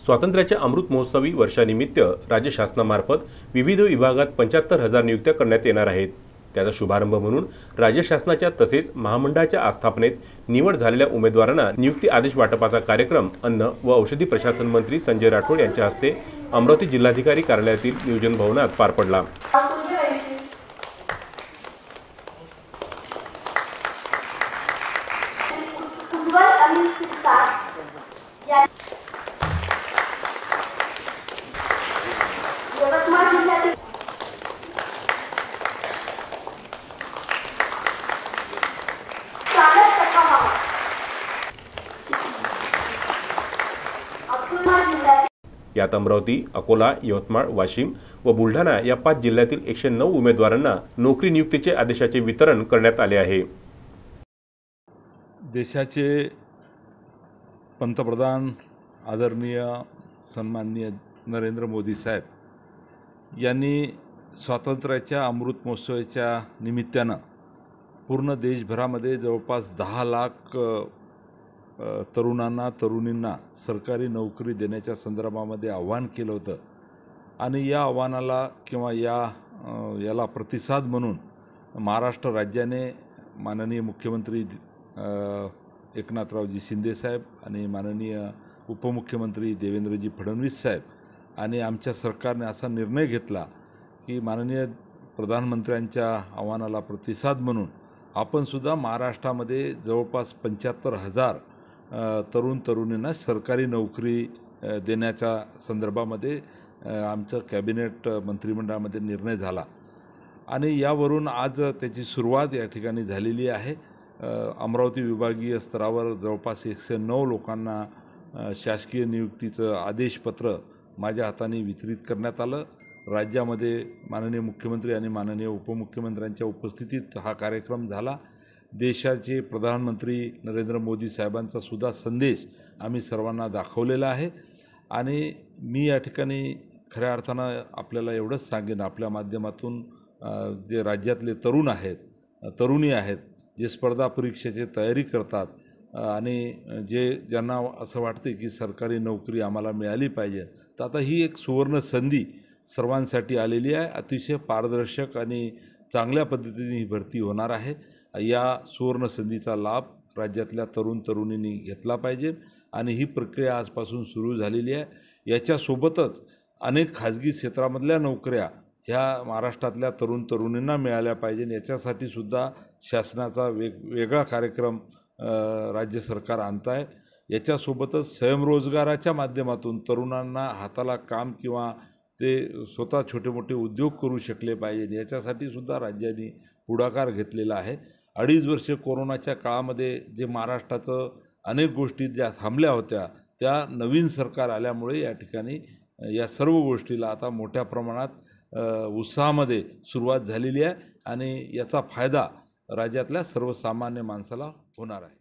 स्वातंत्र्याच्या अमृत महोत्सवी वर्षानिमित्त राज्य शासनामार्फत विविध विभागात 75,000 नियुक्त्या करण्यात येणार आहेत। त्याचा शुभारंभ म्हणून राज्य शासनाच्या तसेच महामंडळाच्या आस्थापनेत निवड झालेल्या उमेदवारांना नियुक्ती आदेश वाटपाचा कार्यक्रम अन्न व औषधी प्रशासन मंत्री संजय राठोड यांच्या हस्ते अमरावती जिल्हाधिकारी कार्यालयातील नियोजन भवनात पार पडला। यात अमरावती, अकोला, यवतमाळ, वाशिम व बुलढाणा या 5 जिल्ह्यातील 109 उमेदवारांना नोकरी नियुक्तीचे आदेशाचे वितरण करण्यात आले आहे। देशाचे पंतप्रधान आदरणीय सन्माननीय नरेंद्र मोदी साहेब यांनी स्वातंत्र्याच्या अमृत महोत्सवाच्या निमित्तानं पूर्ण देशभरामध्ये जवळपास 10 लाख तरुणांना तरुणींना सरकारी नोकरी देण्याच्या संदर्भामध्ये आव्हान केलं होतं आणि या आव्हानाला किंवा याला प्रतिसाद म्हणून महाराष्ट्र राज्याने माननीय मुख्यमंत्री एकनाथरावजी शिंदे साहेब आणि माननीय उपमुख्यमंत्री देवेंद्रजी फडणवीस साहेब आणि आमच्या सरकारने असा निर्णय घेतला की माननीय प्रधानमंत्र्यांच्या आव्हानाला प्रतिसाद म्हणून आपण सुद्धा महाराष्ट्रामध्ये जवळपास 75,000 तरुण तरुणींना सरकारी नोकरी देण्याच्या संदर्भामध्ये आमचं कॅबिनेट मंत्रिमंडळामध्ये निर्णय झाला आणि यावरून आज त्याची सुरुवात या ठिकाणी झालेली आहे। अमरावती विभागीय स्तरावर जवळपास 109 लोकांना शासकीय नियुक्तीचं आदेशपत्र माझ्या हाताने वितरित करण्यात आलं। राज्यामध्ये माननीय मुख्यमंत्री आणि माननीय उपमुख्यमंत्र्यांच्या उपस्थितीत हा कार्यक्रम झाला। देशाचे प्रधानमंत्री नरेंद्र मोदी साहेबांचा सुद्धा संदेश आम्ही सर्वांना दाखवलेला आहे आणि मी या ठिकाणी खऱ्या अर्थानं आपल्याला एवढंच सांगेन, आपल्या माध्यमातून जे राज्यातले तरुण आहेत, तरुणी आहेत, जे स्पर्धा परीक्षेची तयारी करतात आणि ज्यांना असं वाटते की सरकारी नोकरी आम्हाला मिळाली पाहिजे, तर आता ही एक सुवर्ण संधी सर्वांसाठी आलेली आहे। अतिशय पारदर्शक आणि चांगल्या पद्धतीने ही भरती होणार आहे। या सुवर्ण संधीचा लाभ राज्यातल्या तरुण तरुणींनी घेतला पाहिजे आणि ही प्रक्रिया आजपासून सुरू झालेली आहे। याच्यासोबतच अनेक खाजगी क्षेत्रामधल्या नोकऱ्या ह्या महाराष्ट्रातल्या तरुण तरुणींना मिळाल्या पाहिजे, याच्यासाठी सुद्धा शासनाचा वेगळा कार्यक्रम राज्य सरकार आणत आहे। याच्यासोबतच स्वयंरोजगाराच्या माध्यमातून तरुणांना हाताला काम किंवा ते स्वतः छोटे मोठे उद्योग करू शकले पाहिजे, याच्यासाठी सुद्धा राज्याने पुढाकार घेतलेला आहे। 2.5 वर्ष कोरोनाच्या काळामध्ये जे महाराष्ट्राचं अनेक गोष्टी ज्या थांबल्या होत्या, त्या नवीन सरकार आल्यामुळे या ठिकाणी या सर्व गोष्टीला आता मोठ्या प्रमाणात उत्साहामध्ये सुरुवात झालेली आहे आणि याचा फायदा राज्यातल्या सर्वसामान्य माणसाला होणार आहे।